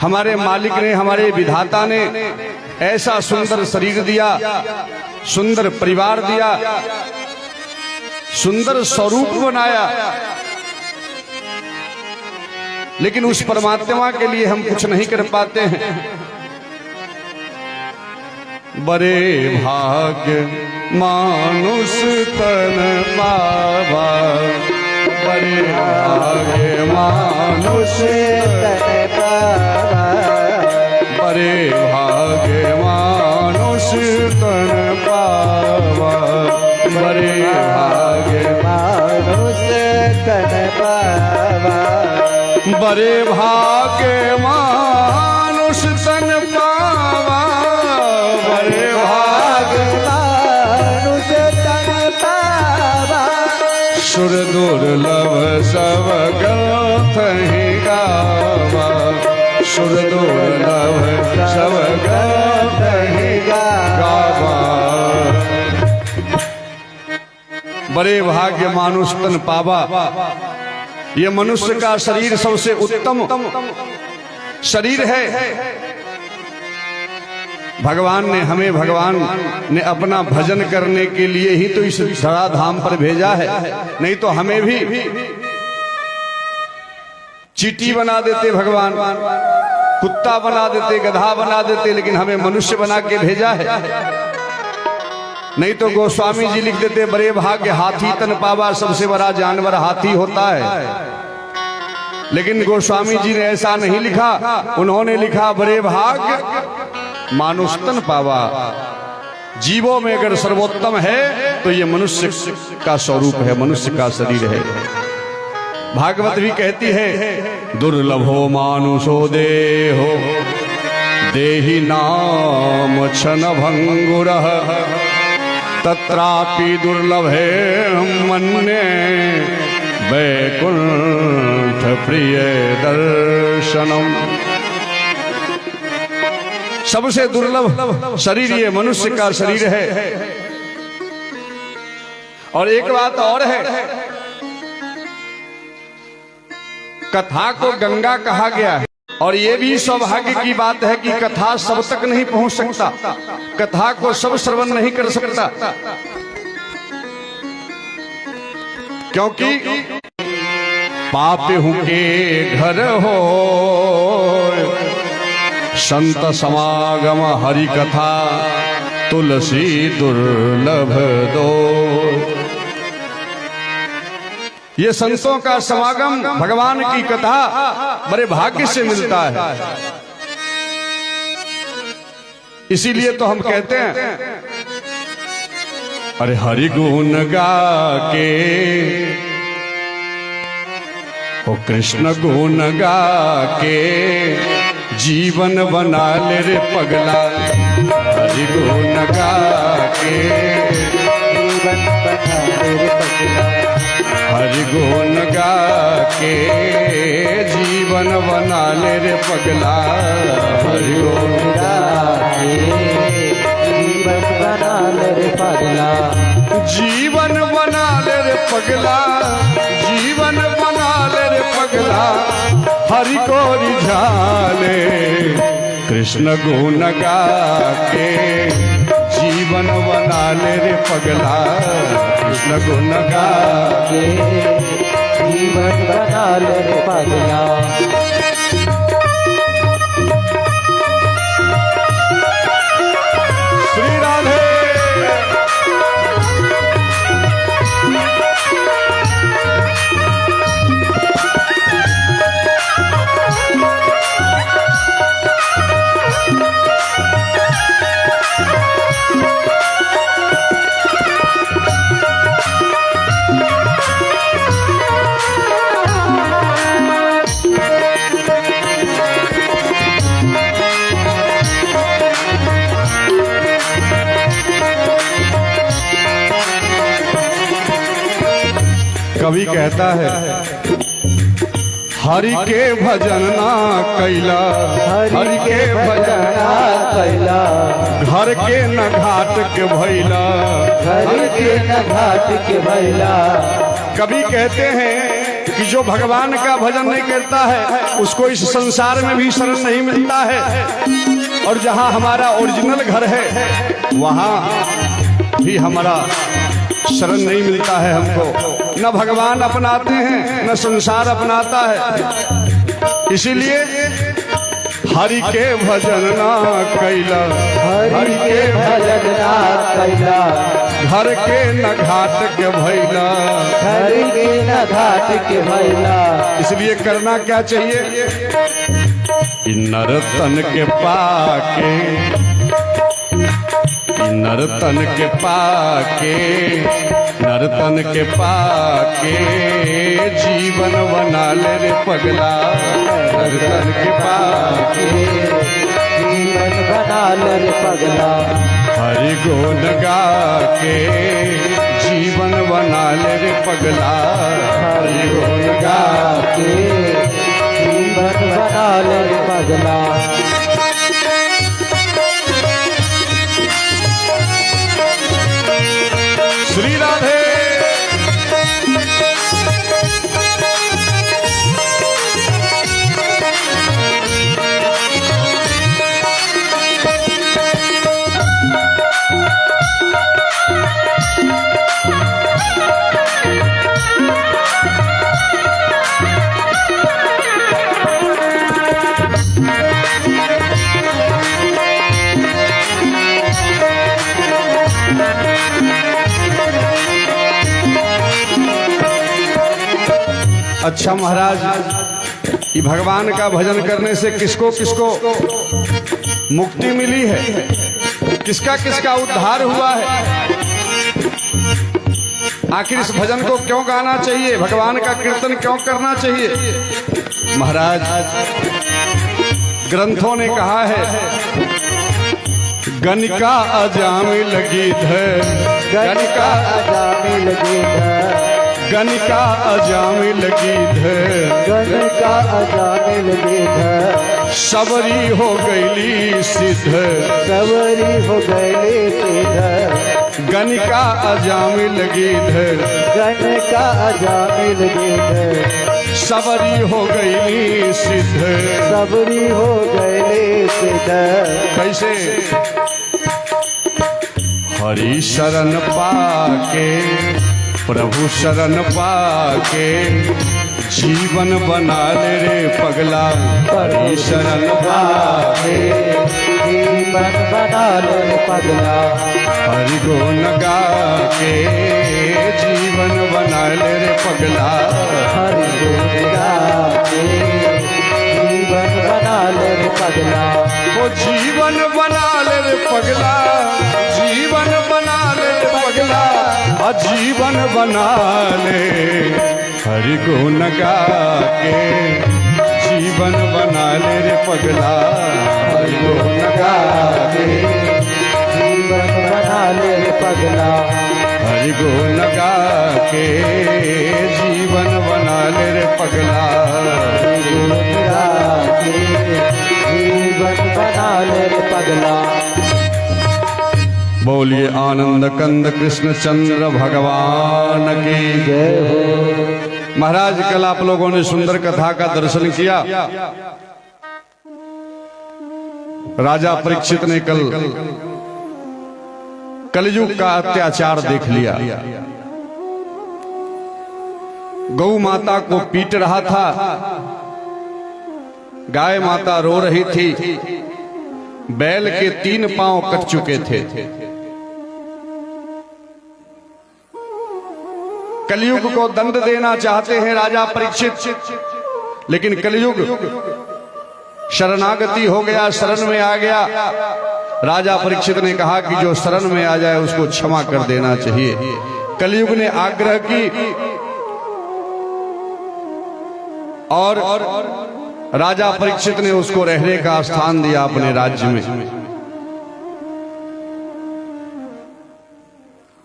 हमारे मालिक ने, हमारे विधाता ने ऐसा सुंदर शरीर दिया, सुंदर परिवार दिया, सुंदर स्वरूप बनाया, लेकिन उस परमात्मा के लिए हम कुछ नहीं कर पाते हैं। बड़े भाग्य मानुष तन पावा, बड़े भाग्य मानुष तन पावा, बड़े भाग्य मानुष तन पावा, बड़े भाग्य मानुष तन पावा, बड़े भाग्य मानुष तन पावा, बड़े भाग्य मानुष तन पावा, सुर दुर्लभ सब ग्रंथ ही गावा, सुर दुर्लभ सब ग्रंथ ही गावा। बड़े भाग्य मानुष तन पावा, ये मनुष्य का शरीर सबसे उत्तम शरीर है। भगवान ने हमें, भगवान ने अपना भजन करने के लिए ही तो इस धराधाम पर भेजा है, नहीं तो हमें भी चींटी बना देते भगवान, कुत्ता बना देते, गधा बना देते, लेकिन हमें मनुष्य बना के भेजा है। नहीं तो गोस्वामी जी लिख देते, बड़े भाग्य हाथी तन पावा, सबसे बड़ा जानवर हाथी होता है। लेकिन गोस्वामी जी ने ऐसा नहीं लिखा, उन्होंने लिखा बड़े भाग्य मानुष तन पावा। जीवों में अगर सर्वोत्तम है तो ये मनुष्य का स्वरूप है, मनुष्य का शरीर है। भागवत भी कहती है, दुर्लभो मानुषो देहो देहि नाम छन भंगुरः, तत्रापि दुर्लभे मन्ये वैकुंठ प्रिय दर्शनम। सबसे दुर्लभ शरीर ये मनुष्य का शरीर है। और एक बात और है, कथा को गंगा कहा गया है, और ये भी सौभाग्य की बात है कि कथा सब तक नहीं पहुंच सकता, कथा को सब श्रवण नहीं कर सकता, क्योंकि पापी के घर हो संत समागम हरि कथा, तुलसी दुर्लभ दो। ये संतों का समागम, भगवान की कथा बड़े भाग्य से मिलता है। इसीलिए तो हम कहते हैं, अरे हरि गुण गा के, ओ कृष्ण गुण गा के जीवन बना ले रे पगला, हरि गुण गा के जीवन बना ले रे पगला, हरि गुण गा के जीवन बना ले रे पगला, हरि गुण गा के जीवन बना ले रे पगला, जीवन बना ले रे पगला, जीवन बना ले रे पगला, हरि को रिझाले कृष्ण गुण गा के जीवन बना ले रे पगला, कृष्ण गुण गा के जीवन बना ले रे पगला। श्री राधे। कवि कहता है, हरि के भजन ना कैला, हरि के भजन ना कैला, घर के न घाट के भैला, घर के न घाट के भैला। कवि कहते हैं कि जो भगवान का भजन नहीं करता है उसको इस संसार में भी शरण नहीं मिलता है, और जहां हमारा ओरिजिनल घर है वहां भी हमारा शरण नहीं मिलता है हमको। न भगवान अपनाते हैं न संसार अपनाता है। इसीलिए हरि के भजन ना कैला, हरि के भजन ना कैला, घर के न घाट के भैला, घर के न घाट के भैला। इसलिए करना क्या चाहिए? नरतन के पाके, नरतन के पाके, नरतन के पाके जीवन बना ले रे पगला, नरतन के पाके जीवन बना ले रे पगला। हरि गुण गा के जीवन बना ले रे पगला, हरि गुण गा के जीवन बना ले रे पगला। श्री राधे। अच्छा महाराज, ये भगवान का भजन करने से किसको किसको मुक्ति मिली है, किसका किसका उद्धार हुआ है, आखिर इस भजन को क्यों गाना चाहिए, भगवान का कीर्तन क्यों करना चाहिए? महाराज, ग्रंथों ने कहा है गणिका अजामी लगी है, गणिका अजामी लगी है, गणिका अजामी लगी है, गणिका अजामी लगी है। सबरी हो गईली सिद्ध, सबरी हो गईली सिद्ध, गणिका अजामी लगी है, गणिका अजामी लगी है। सबरी हो गईली सिद्ध, सबरी हो गईली सिद्ध। कैसे? हरि शरण पाके, प्रभु शरण पाके जीवन बना ले रे पगला, हरि शरण पाके जीवन बना ले रे पगला। हरि गुण गा के जीवन बना ले रे पगला, हरि गुण गा के जीवन बना ले रे पगला। वो जीवन बना ले रे पगला, जीवन बना ले रे पगला, जीवन बना ले हरि गुण गा के जीवन बना ले रे पगला, हरि गुण गा के जीवन बना ले रे पगला। हरि गुण गा के जीवन बना ले रे पगला, हरि गुण गा के जीवन बना ले रे पगला। बोलिए आनंद कंद कृष्ण चंद्र भगवान की जय हो। महाराज, कल आप लोगों ने सुंदर कथा का दर्शन किया। राजा परीक्षित ने कल कलयुग का अत्याचार देख लिया। गौ माता को पीट रहा था, गाय माता रो रही थी, बैल के 3 पांव कट चुके थे। कलयुग को दंड देना चाहते हैं राजा परीक्षित, लेकिन कलयुग शरणागति हो गया, शरण में आ गया। राजा परीक्षित ने कहा कि जो शरण में आ जाए उसको क्षमा कर देना चाहिए। कलयुग ने आग्रह की और राजा परीक्षित ने उसको रहने का स्थान दिया अपने राज्य में।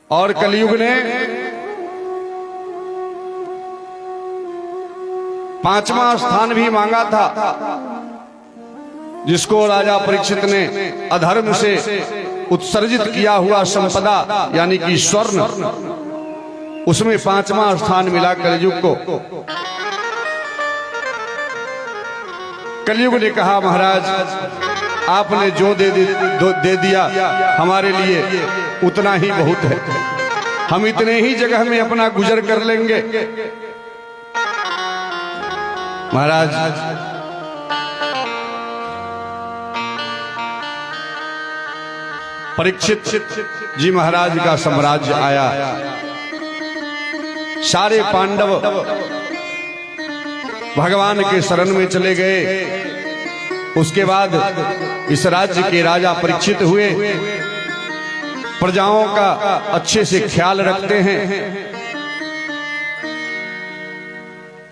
और कलयुग ने 5वां स्थान भी मांगा था, जिसको राजा परीक्षित ने अधर्म से उत्सर्जित किया हुआ संपदा यानी कि स्वर्ण उसमें 5वां स्थान मिला कलयुग को। कलयुग ने कहा महाराज आपने जो दे दिया हमारे लिए उतना ही बहुत है, हम इतने ही जगह में अपना गुजर कर लेंगे। महाराज परीक्षित जी महाराज का साम्राज्य आया, सारे पांडव भगवान के शरण में चले गए। उसके बाद इस राज्य के राजा परीक्षित हुए, प्रजाओं का अच्छे से ख्याल रखते हैं,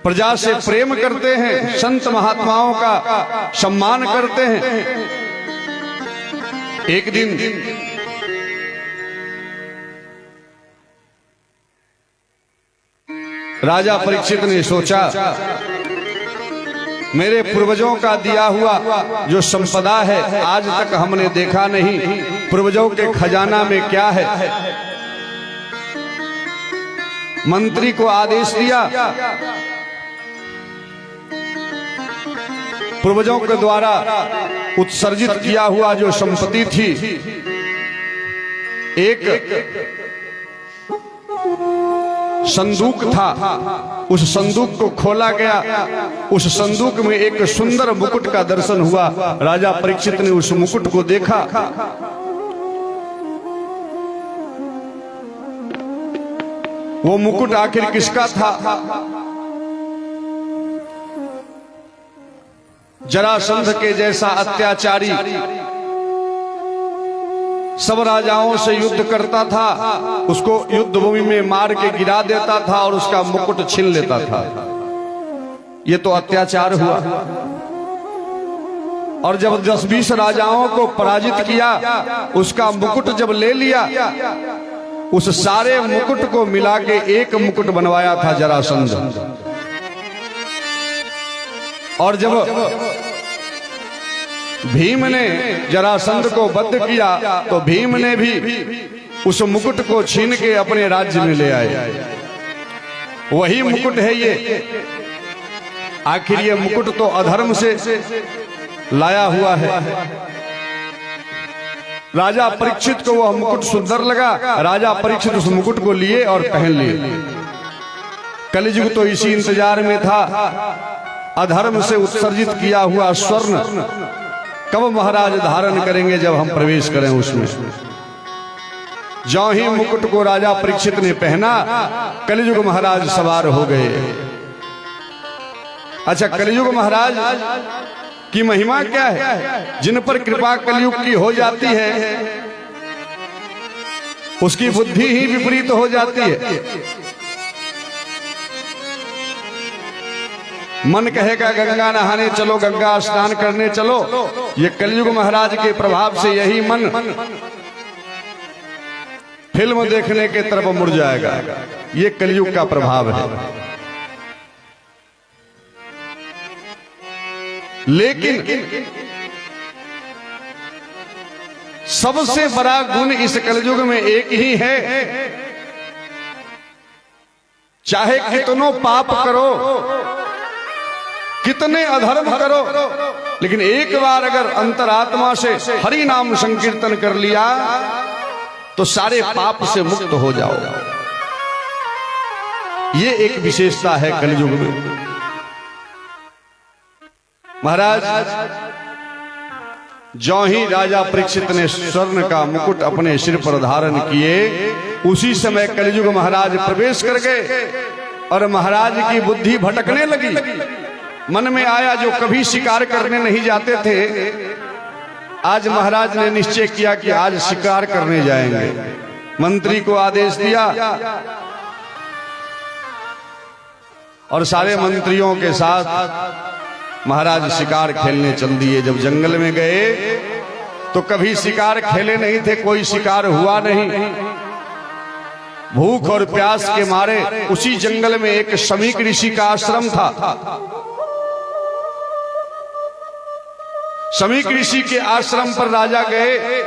प्रजा से प्रेम करते हैं, संत महात्माओं का सम्मान करते हैं। एक दिन राजा परीक्षित ने सोचा मेरे पूर्वजों का दिया हुआ जो संपदा है आज तक हमने देखा नहीं, पूर्वजों के खजाना में क्या है। मंत्री को आदेश दिया, पूर्वजों के द्वारा उत्सर्जित किया हुआ जो संपत्ति थी, एक संदूक था, उस संदूक को खोला गया। उस संदूक में एक सुंदर मुकुट का दर्शन हुआ। राजा परीक्षित ने उस मुकुट को देखा, वो मुकुट आखिर किसका था? जरासंध के जैसा अत्याचारी सब राजाओं से युद्ध करता था, उसको युद्ध भूमि में मार के गिरा देता था और उसका मुकुट छीन लेता था। ये तो अत्याचार हुआ। और जब 10-20 राजाओं को पराजित किया, उसका मुकुट जब ले लिया, उस सारे मुकुट को मिला के एक मुकुट बनवाया था जरासंध। और जब भीम ने जरासंध को वध किया तो भीम ने भी उस मुकुट को छीन के अपने राज्य में ले आए। वही मुकुट है ये। आखिर ये मुकुट तो अधर्म से लाया हुआ है। राजा परीक्षित को वह मुकुट सुंदर लगा। राजा परीक्षित उस मुकुट को लिए और पहन लिए। कलियुग तो इसी इंतजार में था, अधर्म से उत्सर्जित किया हुआ स्वर्ण कब महाराज धारण करेंगे, जब हम प्रवेश करें उसमें। जो ही मुकुट को राजा परीक्षित ने पहना, कलियुग महाराज सवार हो गए। अच्छा, कलियुग महाराज की महिमा क्या है? जिन पर कृपा कलियुग की हो जाती है उसकी बुद्धि ही विपरीत हो जाती है। मन कहेगा गंगा नहाने चलो, गंगा स्नान करने चलो। ये कलियुग महाराज के प्रभाव से यही मन फिल्म देखने के तरफ मुड़ जाएगा। ये कलियुग का प्रभाव है। लेकिन सबसे बड़ा गुण इस कलियुग में एक ही है। चाहे कितनों पाप करो, कितने अधर्म करो, लेकिन एक बार अगर अंतरात्मा से हरि नाम संकीर्तन कर लिया तो सारे पाप से मुक्त हो जाओ। ये एक विशेषता है कलियुग में। महाराज जो ही राजा परीक्षित ने स्वर्ण का मुकुट अपने सिर पर धारण किए, उसी समय कलियुग महाराज प्रवेश कर गए और महाराज की बुद्धि भटकने लगी। मन में आया जो कभी शिकार करने नहीं जाते थे, आज महाराज ने निश्चय किया कि आज शिकार करने जाएंगे। मंत्री को आदेश दिया और सारे मंत्रियों के साथ महाराज शिकार खेलने चल दिए। जब जंगल में गए तो कभी शिकार खेले नहीं थे, कोई शिकार हुआ नहीं। भूख और प्यास के मारे उसी जंगल में एक शमीक ऋषि का आश्रम था। शमीक ऋषि के आश्रम पर राजा गए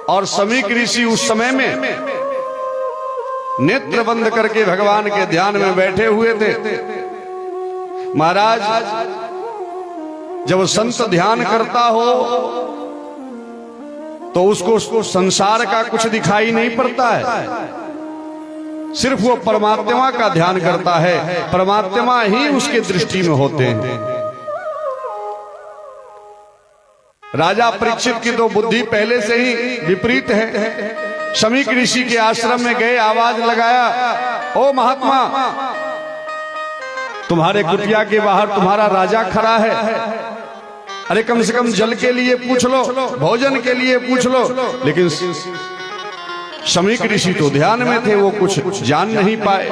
और शमीक ऋषि उस समय में नेत्र बंद करके भगवान के ध्यान में बैठे हुए थे। महाराज, जब संत ध्यान करता हो तो उसको संसार का कुछ दिखाई नहीं पड़ता है, सिर्फ वो परमात्मा का ध्यान करता है, परमात्मा ही उसके दृष्टि में होते हैं। राजा परीक्षित की तो बुद्धि पहले से ही विपरीत है। शमीक ऋषि के आश्रम में गए, आवाज लगाया, ओ महात्मा, तुम्हारे कुटिया के बाहर तुम्हारा राजा खड़ा है, अरे कम से कम जल के लिए पूछ लो, भोजन के लिए पूछ लो। लेकिन शमीक ऋषि तो ध्यान में थे, वो कुछ जान नहीं पाए।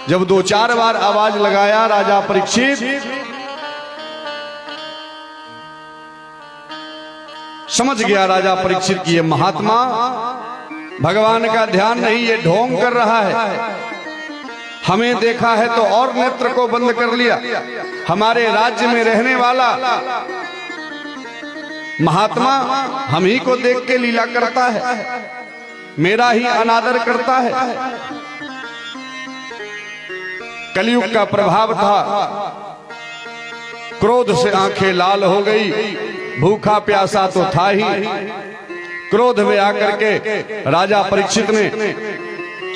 जब 2-4 बार आवाज लगाया राजा परीक्षित समझ गया, राजा परीक्षित की ये महात्मा भगवान का ध्यान नहीं, ये ढोंग कर रहा है। हमें देखा है तो और नेत्र को बंद कर लिया। हमारे राज्य में रहने वाला महात्मा हम ही को देख के लीला करता है, मेरा ही अनादर करता है। कलयुग का प्रभाव था, क्रोध से आंखें लाल हो गई, भूखा प्यासा तो था ही। क्रोध में आकर के राजा परीक्षित ने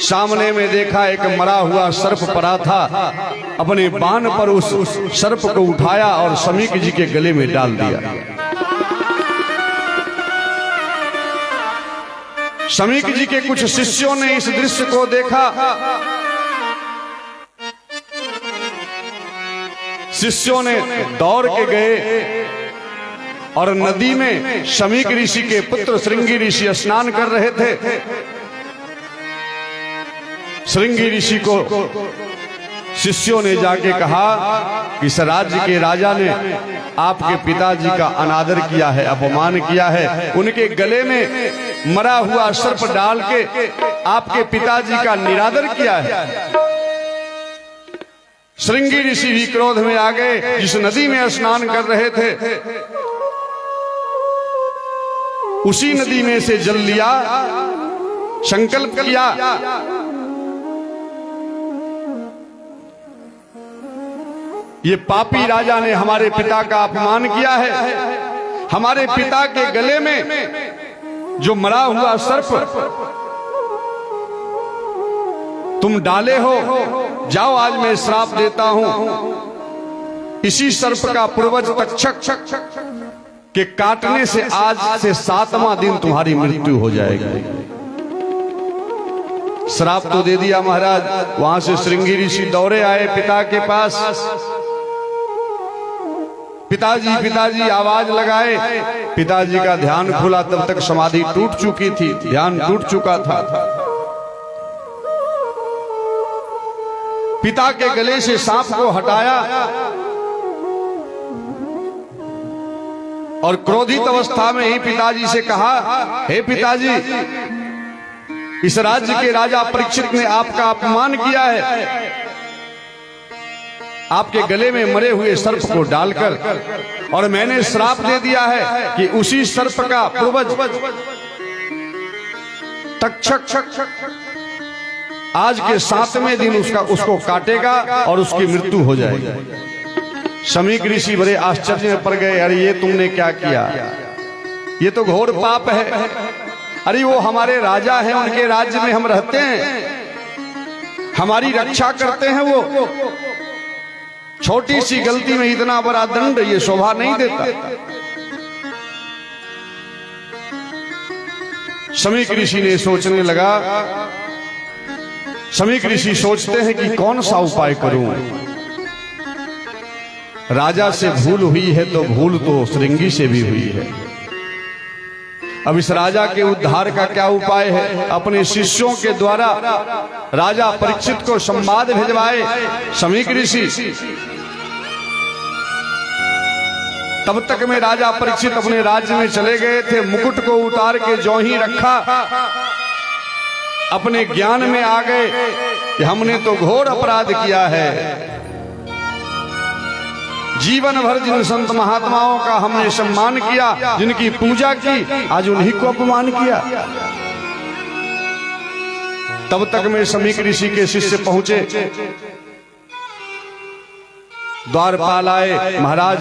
सामने में देखा एक मरा हुआ सर्प पड़ा था। अपने बाण पर उस सर्प को उठाया और शमीक जी के गले में डाल दिया। शमीक जी के कुछ शिष्यों ने इस दृश्य को देखा। शिष्यों ने दौड़ के गए और नदी में शमीक ऋषि के पुत्र श्रृंगी ऋषि स्नान कर रहे थे। श्रृंगी ऋषि को शिष्यों ने जाके कहा कि इस राज्य के राजा ने आपके पिताजी का अनादर किया है, अपमान किया है। उनके गले में मरा हुआ सर्प डाल के आपके पिताजी का निरादर किया है। श्रृंगी ऋषि भी क्रोध में आ गए। जिस नदी में स्नान कर रहे थे उसी नदी में से जल लिया, संकल्प किया, ये पापी राजा ने हमारे पिता का अपमान किया है। हमारे पिता के गले में जो मरा हुआ सर्प तुम डाले हो, जाओ आज मैं श्राप देता हूं। इसी सर्प का पूर्वज तक्षक के काटने से आज से 7वां दिन तुम्हारी मृत्यु हो जाएगी। श्राप तो दे दिया महाराज। वहां से श्रृंगी ऋषि दौड़े आए पिता के पास। पिताजी पिताजी आवाज लगाए। पिताजी का ध्यान खुला, तब तक समाधि टूट चुकी थी, ध्यान टूट चुका था। पिता के गले से सांप को हटाया और क्रोधित अवस्था में ही पिताजी से कहा, हे पिताजी, इस राज्य के राजा परीक्षित ने आपका अपमान किया है। आपके गले में मरे हुए सर्प को डालकर, और मैंने श्राप दे दिया है कि उसी सर्प का पूर्वज तक्षक आज के 7वें दिन उसको काटेगा और उसकी मृत्यु हो जाएगी। शमीक ऋषि बड़े आश्चर्य में पड़ गए, अरे ये तुमने क्या किया, ये तो घोर पाप है। अरे वो हमारे राजा हैं, उनके राज्य में हम रहते हैं, हमारी रक्षा करते हैं। वो छोटी सी गलती में इतना बड़ा दंड, ये शोभा नहीं देता। शमीक ऋषि ने सोचने लगा। शमीक ऋषि सोचते हैं कि कौन सा उपाय करूं। राजा से भूल हुई है तो भूल तो श्रृंगी से भी हुई है। अब इस राजा के उद्धार का क्या उपाय है। अपने शिष्यों के द्वारा राजा परीक्षित को संवाद भिजवाए शमीक ऋषि। तब तक में राजा परीक्षित अपने राज्य में चले गए थे। मुकुट को उतार के जो ही रखा, अपने ज्ञान में आ गए कि हमने तो घोर अपराध किया है। जीवन भर जिन संत महात्माओं का हमने सम्मान किया, जिनकी पूजा की, आज उन्हीं को अपमान किया। तब तक में समीक ऋषि के शिष्य पहुंचे। द्वारपाल आए, महाराज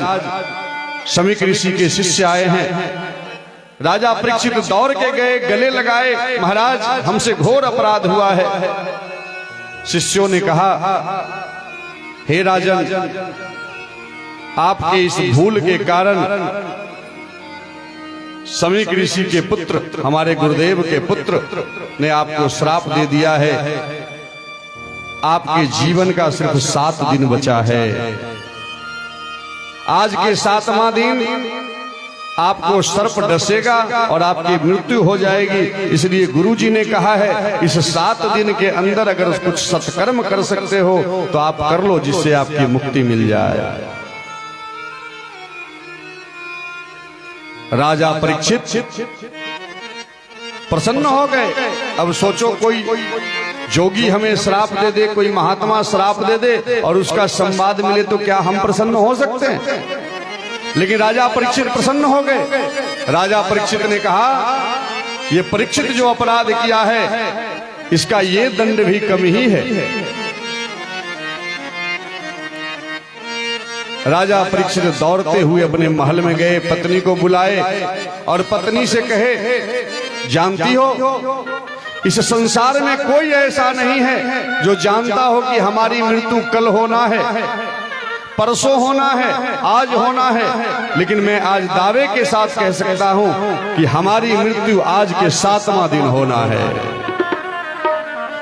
समीक ऋषि के शिष्य आए हैं। राजा परीक्षित दौड़ के गए, गले लगाए, महाराज हमसे घोर अपराध हुआ है। शिष्यों ने कहा, हे राजन, आपके इस भूल के कारण समीक ऋषि के पुत्र, हमारे गुरुदेव के पुत्र ने आपको श्राप दे दिया है। आपके जीवन का सिर्फ 7 दिन बचा है। आज के 7वां दिन आपको सर्प डसेगा और आपकी मृत्यु हो जाएगी। इसलिए गुरुजी ने कहा है, इस 7 दिन के अंदर अगर कुछ सत्कर्म कर सकते हो तो आप कर लो, जिससे आपकी मुक्ति मिल जाए। राजा परीक्षित प्रसन्न हो गए। अब सोचो, कोई जोगी हमें श्राप दे दे, कोई महात्मा श्राप दे दे और उसका संवाद मिले तो क्या हम प्रसन्न हो सकते हैं? लेकिन राजा परीक्षित प्रसन्न हो गए। राजा परीक्षित ने कहा, ये परीक्षित जो अपराध किया है इसका ये दंड भी कम ही है। राजा परीक्षित दौड़ते हुए अपने महल में गए, पत्नी को बुलाए और पत्नी से कहे, जानती हो इस संसार में कोई ऐसा नहीं है जो जानता हो कि हमारी मृत्यु कल होना है, परसों होना है, आज होना है। लेकिन मैं आज दावे के साथ कह सकता हूं कि हमारी मृत्यु आज के 7वां दिन होना है।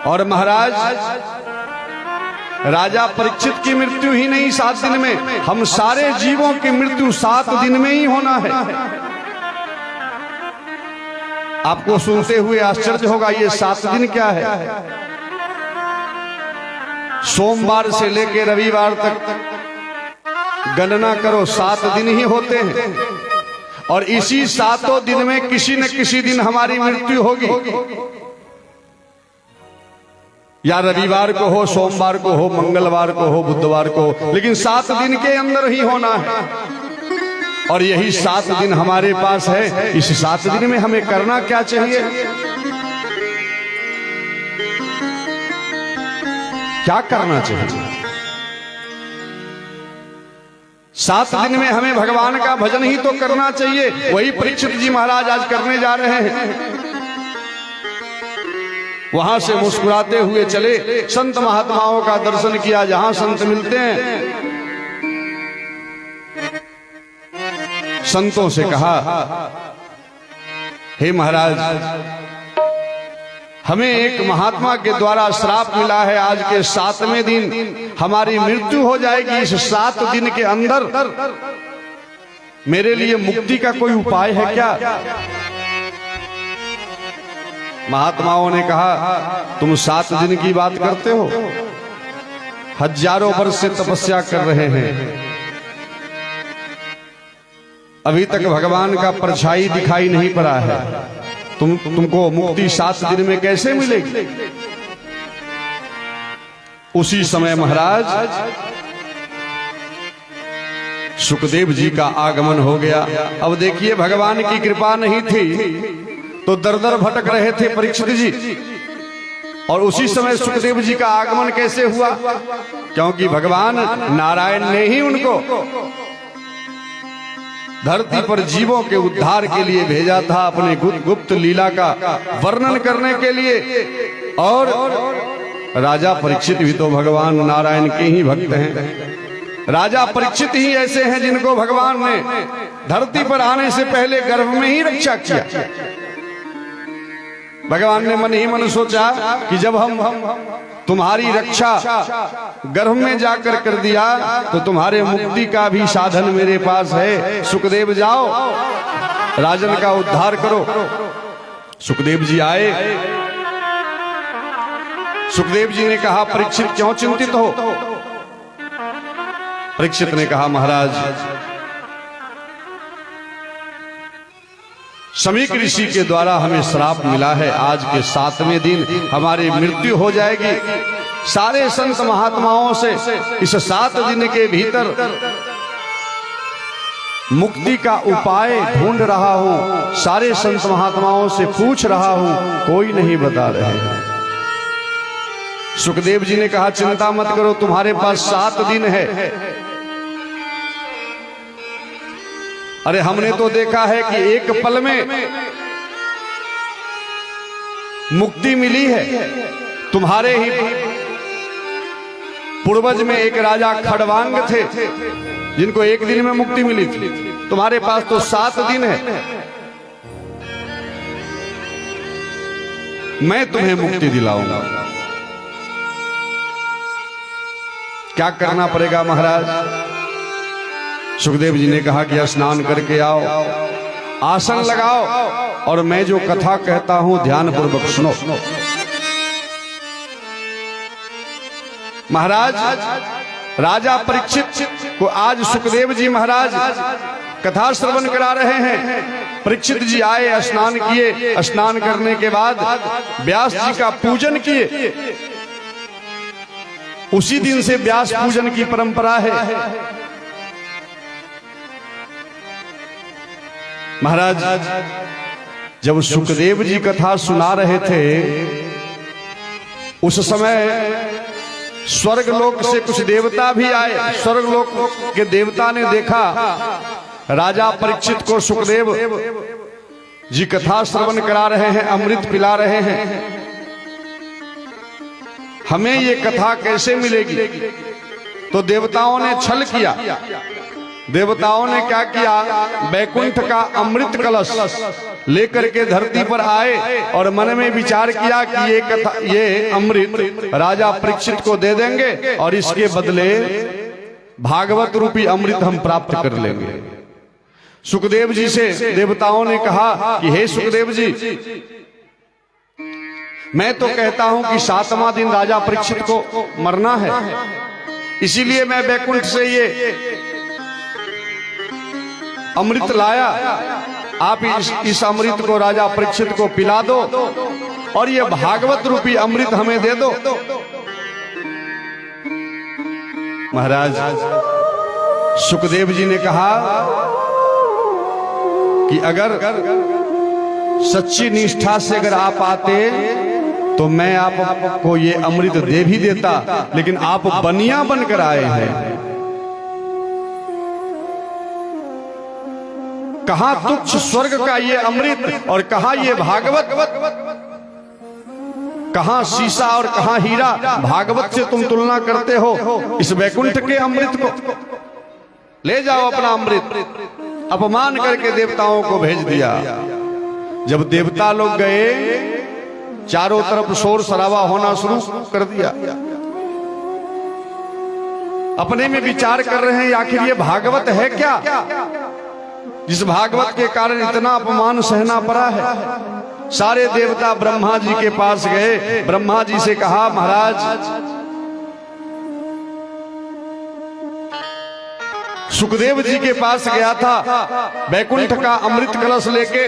और महाराज, राजा परीक्षित की मृत्यु ही नहीं 7 दिन में, हम सारे जीवों की मृत्यु 7 दिन में ही होना है। आपको सुनते हुए आश्चर्य होगा, ये 7 दिन क्या है? सोमवार से लेकर रविवार तक गणना करो, 7 दिन ही होते हैं। और इसी 7 दिन में किसी न किसी दिन हमारी मृत्यु होगी। या रविवार को हो, सोमवार को हो, मंगलवार को हो, बुधवार को हो, लेकिन 7 दिन के अंदर ही होना है। और यही 7 दिन हमारे पास है। इस 7 दिन में हमें करना क्या चाहिए? क्या करना चाहिए? 7 दिन में हमें भगवान का भजन ही तो करना चाहिए। वही परीक्षित जी महाराज आज करने जा रहे हैं। वहां से मुस्कुराते हुए चले, संत महात्माओं का दर्शन किया जहां संत मिलते हैं। संतों से कहा, हे महाराज, हमें एक महात्मा के द्वारा श्राप मिला है, आज के 7वें दिन हमारी मृत्यु हो जाएगी। इस 7 दिन के अंदर मेरे लिए मुक्ति का कोई उपाय है क्या? महात्माओं ने कहा, तुम 7 दिन की बात करते हो, हजारों वर्ष से तपस्या कर रहे हैं, अभी तक भगवान का परछाई दिखाई नहीं पड़ा है। तुमको मुक्ति 7 दिन में कैसे मिलेगी? उसी समय महाराज सुखदेव जी का आगमन हो गया। अब देखिए, भगवान की कृपा नहीं थी तो दर दर भटक रहे थे परीक्षित जी, और उसी समय सुखदेव जी का आगमन कैसे हुआ? क्योंकि भगवान नारायण ने ही उनको धरती पर जीवों के उद्धार के लिए भेजा था, अपने गुप्त लीला का वर्णन करने के लिए। और राजा परीक्षित भी तो भगवान नारायण के ही भक्त हैं। राजा परीक्षित ही ऐसे हैं जिनको भगवान ने धरती पर आने से पहले गर्भ में ही रक्षा किया। भगवान ने मन ही मन सोचा कि जब हम तुम्हारी रक्षा गर्भ में जाकर कर दिया तो तुम्हारे मुक्ति का भी साधन मेरे पास है। सुखदेव जाओ, राजन का उद्धार करो। सुखदेव जी आए। सुखदेव जी ने कहा, परीक्षित क्यों चिंतित हो? परीक्षित ने कहा, महाराज, समीक ऋषि के द्वारा हमें श्राप मिला है, आज के 7वें दिन हमारी मृत्यु हो जाएगी। सारे संत महात्माओं से इस 7 दिन के भीतर मुक्ति का उपाय ढूंढ रहा हूं, सारे संत महात्माओं से पूछ रहा हूं, कोई नहीं बता रहे हैं। सुखदेव जी ने कहा चिंता मत करो, तुम्हारे पास 7 दिन है। अरे हमने तो देखा है कि एक पल में मुक्ति मिली है। तुम्हारे ही पूर्वज में एक राजा खड़वांग थे जिनको एक दिन में मुक्ति मिली थी। तुम्हारे पास तो 7 दिन है, मैं तुम्हें मुक्ति दिलाऊंगा। क्या करना पड़ेगा महाराज? सुखदेव जी ने कहा कि स्नान करके आओ, आसन लगाओ और मैं जो कथा कहता हूं ध्यान पूर्वक सुनो। महाराज राजा परीक्षित को आज सुखदेव जी महाराज कथा श्रवण करा रहे हैं। परीक्षित जी आए, स्नान किए, स्नान करने के बाद व्यास जी का पूजन किए। उसी दिन से व्यास पूजन की परंपरा है। महाराज जब सुखदेव जी कथा सुना रहे थे उस समय स्वर्ग लोक से कुछ देवता भी आए। स्वर्ग लोक के देवता ने देखा राजा परीक्षित को सुखदेव जी कथा श्रवण करा रहे हैं, अमृत पिला रहे हैं, हमें ये कथा कैसे मिलेगी? तो देवताओं ने छल किया। देवताओं ने क्या किया? बैकुंठ का अमृत कलश लेकर के धरती पर आए और मन में विचार किया कि ये अमृत राजा परीक्षित को दे देंगे और इसके बदले भागवत रूपी अमृत हम प्राप्त कर लेंगे। सुखदेव जी से देवताओं ने कहा कि हे सुखदेव जी, मैं तो कहता हूं कि 7वां दिन राजा परीक्षित को मरना है, इसीलिए मैं बैकुंठ से ये अमृत लाया। आप इस अमृत को राजा परीक्षित को पिला दो और ये भागवत रूपी अमृत हमें दे दो। महाराज सुखदेव जी ने कहा कि अगर सच्ची निष्ठा से अगर आप आते तो मैं आपको ये अमृत दे भी देता, लेकिन आप बनिया बनकर आए हैं। कहां तुच्छ स्वर्ग का ये अमृत और कहां ये भागवत, कहां शीशा और कहां हीरा। भागवत से तुम तुलना करते हो इस वैकुंठ के अमृत को। ले जाओ अपना अमृत। अपमान करके देवताओं को भेज दिया। जब देवता लोग गए चारों तरफ शोर शराबा होना शुरू कर दिया। अपने में विचार कर रहे हैं आखिर ये भागवत है क्या, जिस भागवत के कारण इतना अपमान सहना पड़ा है। सारे देवता ब्रह्मा जी के पास गए। ब्रह्मा जी से कहा महाराज सुखदेव जी के पास गया था बैकुंठ का अमृत कलश लेके।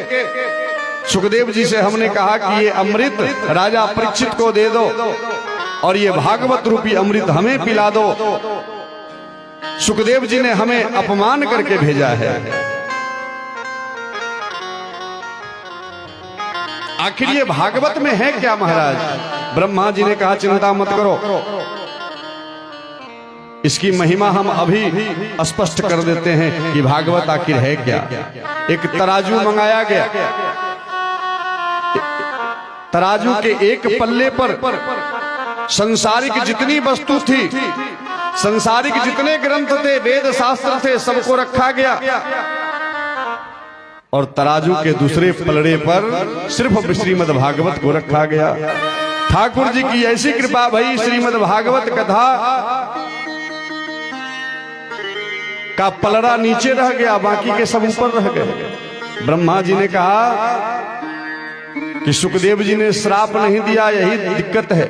सुखदेव जी से हमने कहा कि ये अमृत राजा परीक्षित को दे दो और ये भागवत रूपी अमृत हमें पिला दो। सुखदेव जी ने हमें अपमान करके भेजा है। आखिर ये भागवत में है क्या महाराज? ब्रह्मा जी ने कहा चिंता मत करो, इसकी महिमा हम अभी स्पष्ट कर देते हैं कि भागवत आखिर है क्या। एक तराजू मंगाया गया। तराजू के एक पल्ले पर संसारिक जितनी वस्तु थी, संसारिक जितने ग्रंथ थे, वेद शास्त्र थे, सबको रखा गया और तराजू के दूसरे पलड़े पर सिर्फ श्रीमद् भागवत को रखा गया। ठाकुर जी की ऐसी कृपा भई, श्रीमद् भागवत कथा का पलड़ा नीचे रह गया, बाकी के सब ऊपर रह गए। ब्रह्मा जी ने कहा कि सुखदेव जी ने श्राप नहीं दिया, यही दिक्कत है।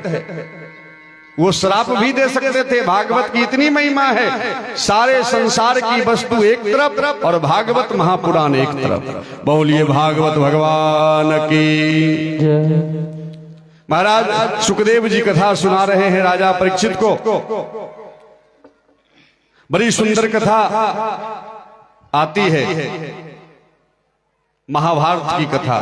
वो श्राप भी दे सकते थे। भागवत की इतनी महिमा है, सारे संसार की वस्तु एक तरफ और भागवत महापुराण एक तरफ। बोलिए भागवत भगवान की। महाराज सुखदेव जी कथा सुना रहे हैं राजा परीक्षित को। बड़ी सुंदर कथा आती है, महाभारत की कथा।